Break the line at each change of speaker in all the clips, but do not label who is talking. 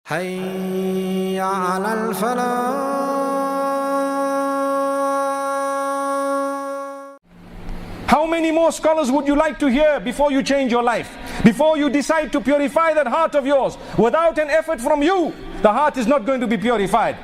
حي على الفلاح.
How many more scholars would you like to hear before you change your life? Before you decide to purify that heart of yours? Without an effort from you, the heart is not going to be purified.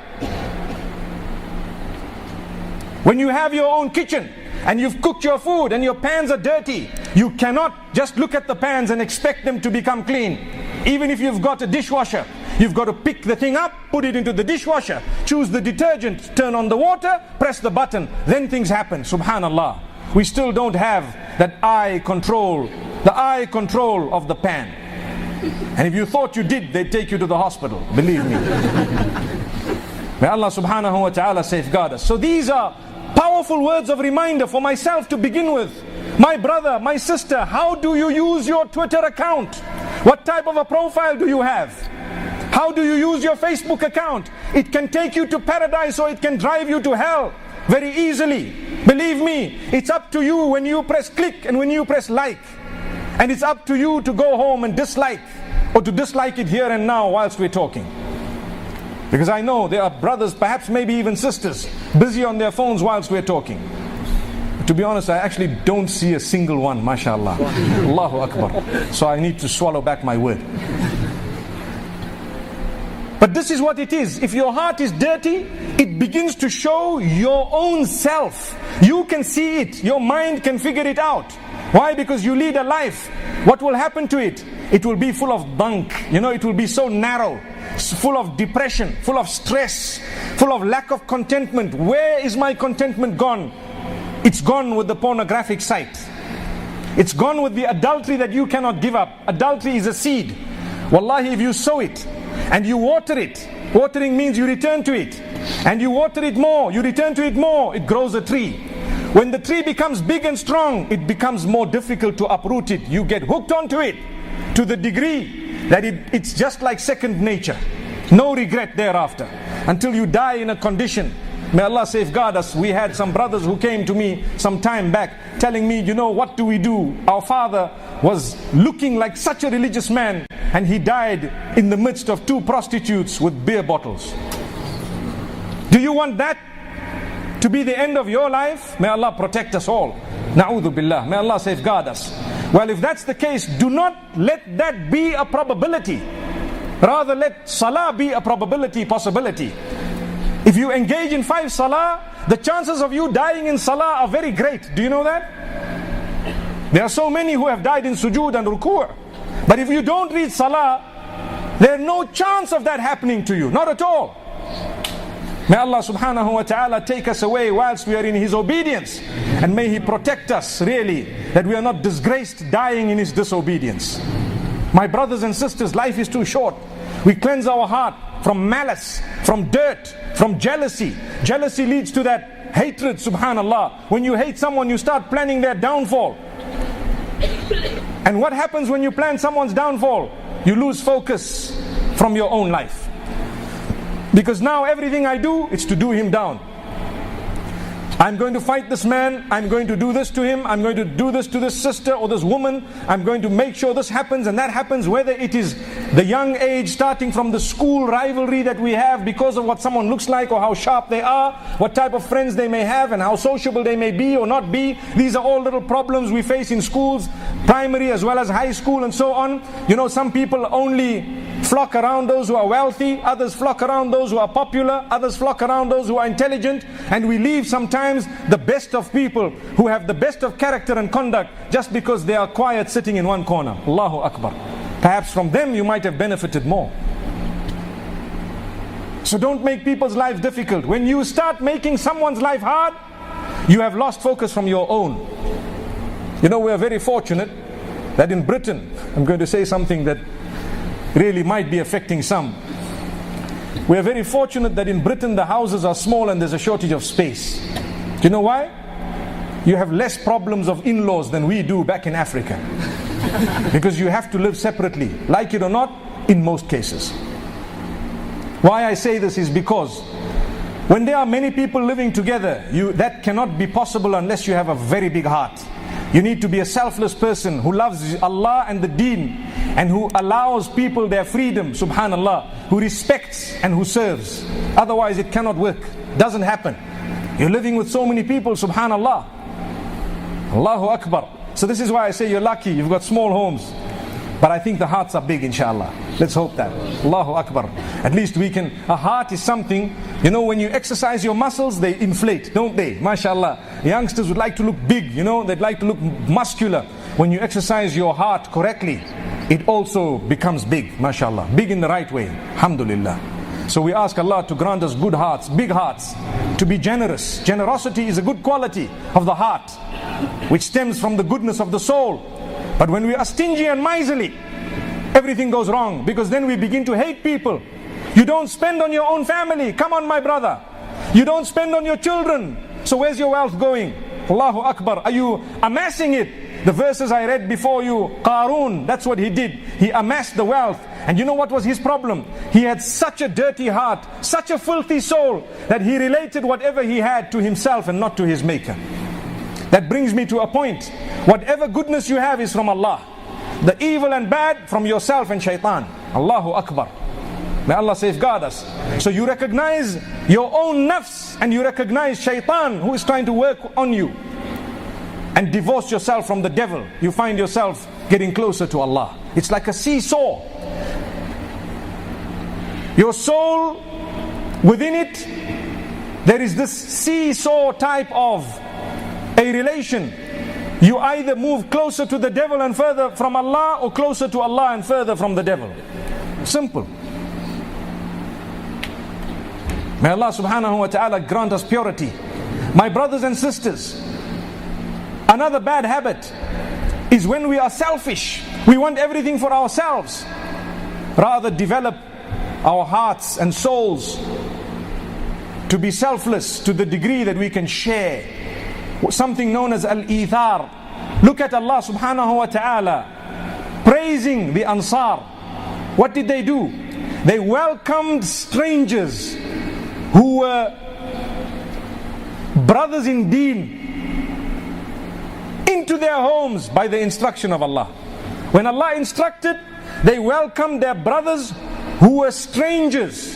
When you have your own kitchen and you've cooked your food and your pans are dirty, you cannot just look at the pans and expect them to become clean. Even if you've got a dishwasher, you've got to pick the thing up, put it into the dishwasher, choose the detergent, turn on the water, press the button, then things happen. Subhanallah. We still don't have that eye control, the eye control of the pan. And if you thought you did, they'd take you to the hospital, believe me. May Allah subhanahu wa ta'ala safeguard us. So these are powerful words of reminder for myself to begin with. My brother, my sister, how do you use your Twitter account? What type of a profile do you have? How do you use your Facebook account? It can take you to paradise or it can drive you to hell very easily. Believe me, it's up to you when you press click and when you press like. And it's up to you to go home and dislike, or to dislike it here and now whilst we're talking. Because I know there are brothers, perhaps maybe even sisters, busy on their phones whilst we're talking. To be honest, I actually don't see a single one, mashallah. Allahu Akbar. So I need to swallow back my word. But this is what it is. If your heart is dirty, it begins to show your own self. You can see it. Your mind can figure it out. Why? Because you lead a life. What will happen to it? It will be full of bunk. It will be so narrow, full of depression, full of stress, full of lack of contentment. Where is my contentment gone? It's gone with the pornographic site. It's gone with the adultery that you cannot give up. Adultery is a seed. Wallahi, if you sow it and you water it, watering means you return to it, and you water it more, you return to it more, it grows a tree. When the tree becomes big and strong, it becomes more difficult to uproot it. You get hooked onto it to the degree that it's just like second nature. No regret thereafter until you die in a condition. May Allah safeguard us. We had some brothers who came to me some time back telling me, what do we do? Our father was looking like such a religious man and he died in the midst of 2 prostitutes with beer bottles. Do you want that to be the end of your life? May Allah protect us all. Na'udhu billah. May Allah safeguard us. Well, if that's the case, do not let that be a probability. Rather, let salah be a possibility. If you engage in 5 salah, the chances of you dying in salah are very great. Do you know that? There are so many who have died in sujood and ruku'. But if you don't read salah, there's no chance of that happening to you. Not at all. May Allah subhanahu wa ta'ala take us away whilst we are in His obedience. And may He protect us really, that we are not disgraced dying in His disobedience. My brothers and sisters, life is too short. We cleanse our heart from malice, from dirt, from jealousy. Jealousy leads to that hatred, subhanallah. When you hate someone, you start planning their downfall. And what happens when you plan someone's downfall? You lose focus from your own life. Because now everything I do, it's to do him down. I'm going to fight this man, I'm going to do this to him, I'm going to do this to this sister or this woman, I'm going to make sure this happens and that happens, whether it is the young age starting from the school rivalry that we have because of what someone looks like or how sharp they are, what type of friends they may have and how sociable they may be or not be. These are all little problems we face in schools, primary as well as high school and so on. Some people only flock around those who are wealthy, others flock around those who are popular, others flock around those who are intelligent, and we leave sometimes the best of people who have the best of character and conduct just because they are quiet sitting in one corner. Allahu Akbar. Perhaps from them you might have benefited more. So don't make people's lives difficult. When you start making someone's life hard, you have lost focus from your own. We are very fortunate that in Britain, I'm going to say something that really might be affecting some. We are very fortunate that in Britain the houses are small and there's a shortage of space. Do you know why? You have less problems of in-laws than we do back in Africa. Because you have to live separately, like it or not, in most cases. Why I say this is because when there are many people living together, that cannot be possible unless you have a very big heart. You need to be a selfless person who loves Allah and the deen and who allows people their freedom, subhanallah, who respects and who serves. Otherwise it cannot work, doesn't happen. You're living with so many people, subhanallah. Allahu Akbar. So this is why I say you're lucky, you've got small homes. But I think the hearts are big, inshallah. Let's hope that. Allahu Akbar. At least we can, a heart is something, when you exercise your muscles, they inflate, don't they? MashaAllah. Youngsters would like to look big, they'd like to look muscular. When you exercise your heart correctly, it also becomes big, MashaAllah. Big in the right way. Alhamdulillah. So we ask Allah to grant us good hearts, big hearts, to be generous. Generosity is a good quality of the heart, which stems from the goodness of the soul. But when we are stingy and miserly, everything goes wrong, because then we begin to hate people. You don't spend on your own family. Come on, my brother. You don't spend on your children. So where's your wealth going? Allahu Akbar. Are you amassing it? The verses I read before you, Qarun, that's what he did. He amassed the wealth. And you know what was his problem? He had such a dirty heart, such a filthy soul, that he related whatever he had to himself and not to his maker. That brings me to a point. Whatever goodness you have is from Allah. The evil and bad from yourself and shaitan. Allahu Akbar. May Allah safeguard us. So you recognize your own nafs and you recognize shaitan who is trying to work on you. And divorce yourself from the devil. You find yourself getting closer to Allah. It's like a seesaw. Your soul, within it, there is this seesaw type of a relation. You either move closer to the devil and further from Allah, or closer to Allah and further from the devil. Simple. May Allah subhanahu wa ta'ala grant us purity. My brothers and sisters, another bad habit is when we are selfish. We want everything for ourselves. Rather develop our hearts and souls to be selfless to the degree that we can share. Something known as al-ithar. Look at Allah subhanahu wa ta'ala praising the Ansar. What did they do? They welcomed strangers who were brothers in deen into their homes by the instruction of Allah. When Allah instructed, they welcomed their brothers who were strangers.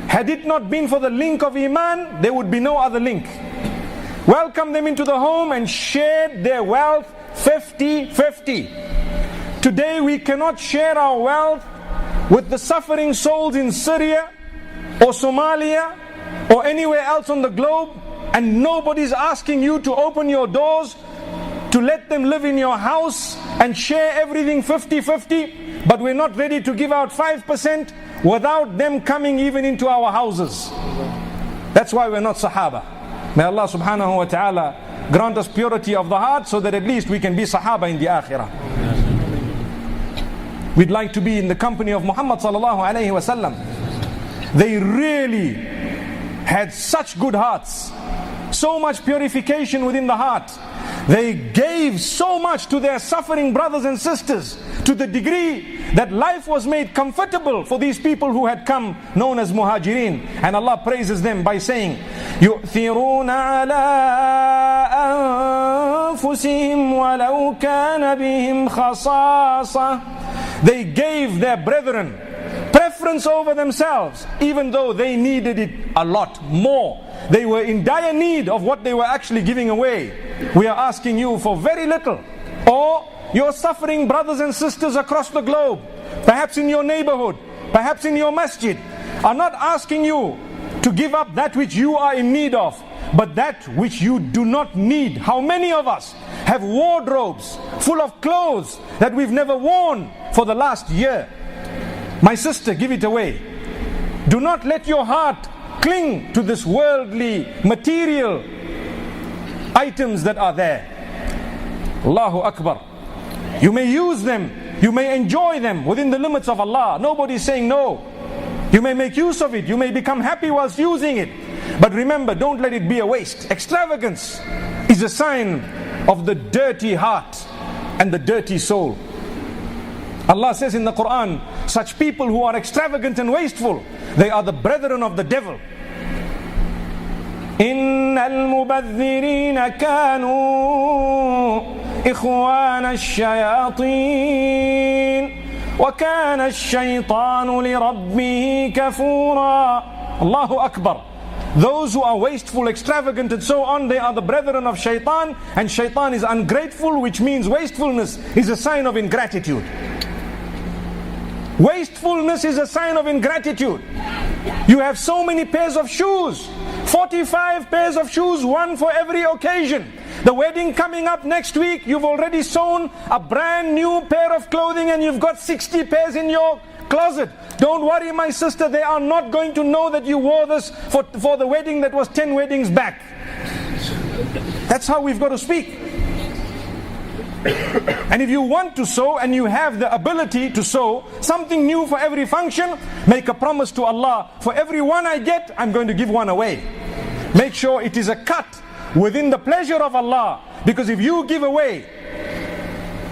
Had it not been for the link of Iman, there would be no other link. Welcomed them into the home and shared their wealth 50-50. Today we cannot share our wealth with the suffering souls in Syria or Somalia or anywhere else on the globe, and nobody's asking you to open your doors to let them live in your house and share everything 50-50, but we're not ready to give out 5% without them coming even into our houses. That's why we're not Sahaba. May Allah subhanahu wa ta'ala grant us purity of the heart so that at least we can be Sahaba in the Akhirah. We'd like to be in the company of Muhammad sallallahu alayhi wa sallam. They really had such good hearts, so much purification within the heart. They gave so much to their suffering brothers and sisters, to the degree that life was made comfortable for these people who had come, known as Muhajirin. And Allah praises them by saying, يُؤْثِرُونَ عَلَىٰ أَنفُسِهِمْ وَلَوْ كَانَ بِهِمْ خَصَاصَةٌ. They gave their brethren preference over themselves, even though they needed it a lot more. They were in dire need of what they were actually giving away. We are asking you for very little. Or your suffering brothers and sisters across the globe, perhaps in your neighborhood, perhaps in your masjid, are not asking you to give up that which you are in need of, but that which you do not need. How many of us have wardrobes full of clothes that we've never worn for the last year? My sister, give it away. Do not let your heart cling to this worldly, material items that are there. Allahu Akbar. You may use them, you may enjoy them within the limits of Allah. Nobody is saying no. You may make use of it, you may become happy whilst using it. But remember, don't let it be a waste. Extravagance is a sign of the dirty heart and the dirty soul. Allah says in the Quran, such people who are extravagant and wasteful, they are the brethren of the devil. إِنَّ الْمُبَذِّرِينَ كَانُوا إِخْوَانَ الشَّيَاطِينَ. وَكَانَ الشَّيْطَانُ لِرَبِّهِ كَفُورًا. Allahu Akbar. Those who are wasteful, extravagant and so on, they are the brethren of shaitan, and shaitan is ungrateful, which means wastefulness is a sign of ingratitude. Wastefulness is a sign of ingratitude. You have so many pairs of shoes, 45 pairs of shoes, one for every occasion. The wedding coming up next week, you've already sewn a brand new pair of clothing and you've got 60 pairs in your closet. Don't worry, my sister, they are not going to know that you wore this for the wedding that was 10 weddings back. That's how we've got to speak. And if you want to sow and you have the ability to sow something new for every function, make a promise to Allah, for every one I get, I'm going to give one away. Make sure it is a cut within the pleasure of Allah, because if you give away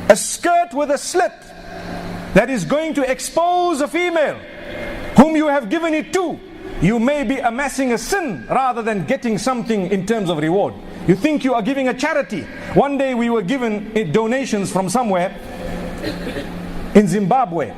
a skirt with a slit that is going to expose a female whom you have given it to, you may be amassing a sin rather than getting something in terms of reward. You think you are giving a charity. One day we were given donations from somewhere in Zimbabwe,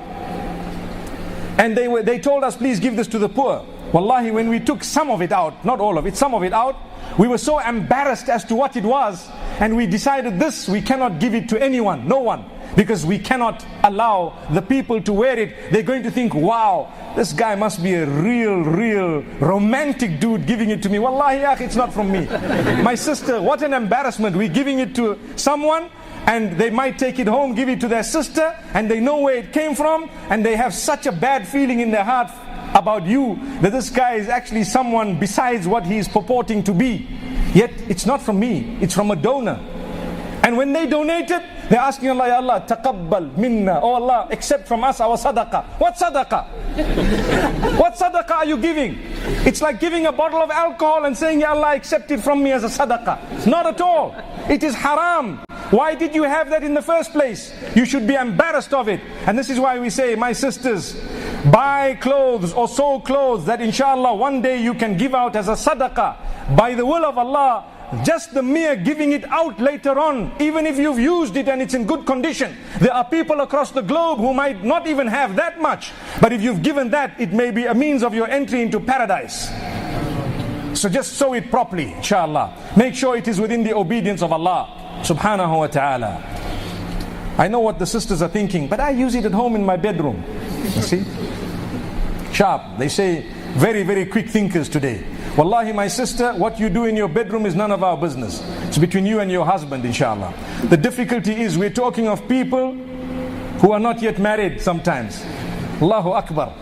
and they told us, please give this to the poor. Wallahi, when we took some of it out, not all of it, some of it out, we were so embarrassed as to what it was, and we decided this, we cannot give it to anyone, no one, because we cannot allow the people to wear it. They're going to think, wow, this guy must be a real romantic dude giving it to me. Wallahi, it's not from me. My sister, what an embarrassment. We're giving it to someone, and they might take it home, give it to their sister, and they know where it came from, and they have such a bad feeling in their heart about you, that this guy is actually someone besides what he is purporting to be. Yet it's not from me, it's from a donor. And when they donate it, they're asking Allah, Ya Allah, taqabbal minna, oh Allah, accept from us our sadaqah. What sadaqah? What sadaqah are you giving? It's like giving a bottle of alcohol and saying, Ya Allah, accept it from me as a sadaqah. Not at all. It is haram. Why did you have that in the first place? You should be embarrassed of it. And this is why we say, my sisters, buy clothes or sew clothes that inshallah one day you can give out as a sadaqah by the will of Allah. Just the mere giving it out later on, even if you've used it and it's in good condition, there are people across the globe who might not even have that much, but if you've given that, it may be a means of your entry into paradise. So just sew it properly, inshallah. Make sure it is within the obedience of Allah subhanahu wa ta'ala. I know what the sisters are thinking, but I use it at home in my bedroom. You see? Sharp. They say very quick thinkers today. Wallahi, my sister, what you do in your bedroom is none of our business. It's between you and your husband, inshallah. The difficulty is we're talking of people who are not yet married sometimes. Allahu Akbar.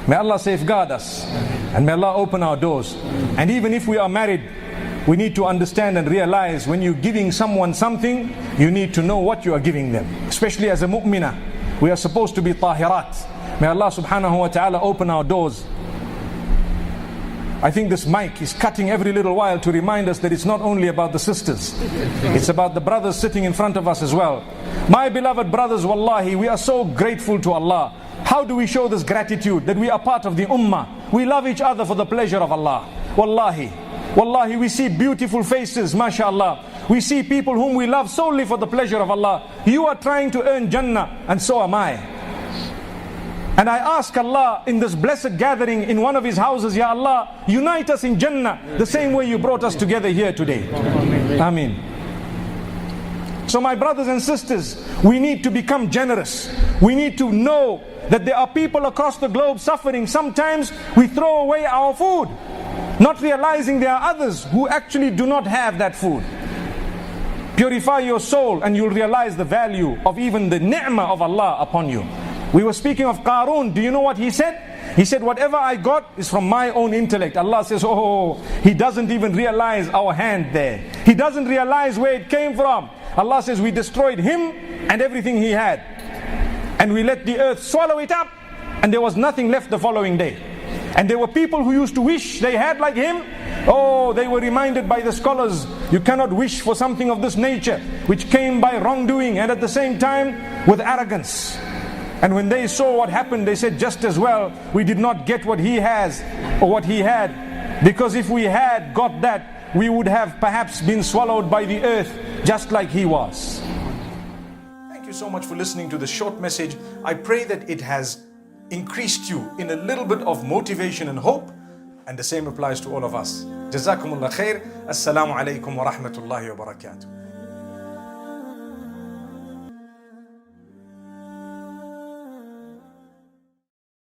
May Allah safeguard us, and may Allah open our doors. And even if we are married, we need to understand and realize when you're giving someone something, you need to know what you are giving them. Especially as a mu'minah, we are supposed to be tahirat. May Allah subhanahu wa ta'ala open our doors. I think this mic is cutting every little while to remind us that it's not only about the sisters, it's about the brothers sitting in front of us as well. My beloved brothers, wallahi, we are so grateful to Allah. How do we show this gratitude? That we are part of the ummah. We love each other for the pleasure of Allah. Wallahi, we see beautiful faces, mashallah. We see people whom we love solely for the pleasure of Allah. You are trying to earn Jannah, and so am I. And I ask Allah in this blessed gathering in one of His houses, Ya Allah, unite us in Jannah the same way you brought us together here today. Ameen. So my brothers and sisters, we need to become generous. We need to know that there are people across the globe suffering. Sometimes we throw away our food, not realizing there are others who actually do not have that food. Purify your soul and you'll realize the value of even the ni'mah of Allah upon you. We were speaking of Qarun. Do you know what he said? He said, whatever I got is from my own intellect. Allah says, oh, he doesn't even realize our hand there. He doesn't realize where it came from. Allah says, we destroyed him and everything he had. And we let the earth swallow it up, and there was nothing left the following day. And there were people who used to wish they had like him. Oh, they were reminded by the scholars, you cannot wish for something of this nature, which came by wrongdoing and at the same time with arrogance. And when they saw what happened, they said, just as well, we did not get what he has or what he had. Because if we had got that, we would have perhaps been swallowed by the earth just like he was. Thank you. you so much for listening to the short message. I pray that it has increased you in a little bit of motivation and hope. And the same applies to all of us. Jazakumullah khair. Assalamu alaikum wa rahmatullahi wa barakatuh.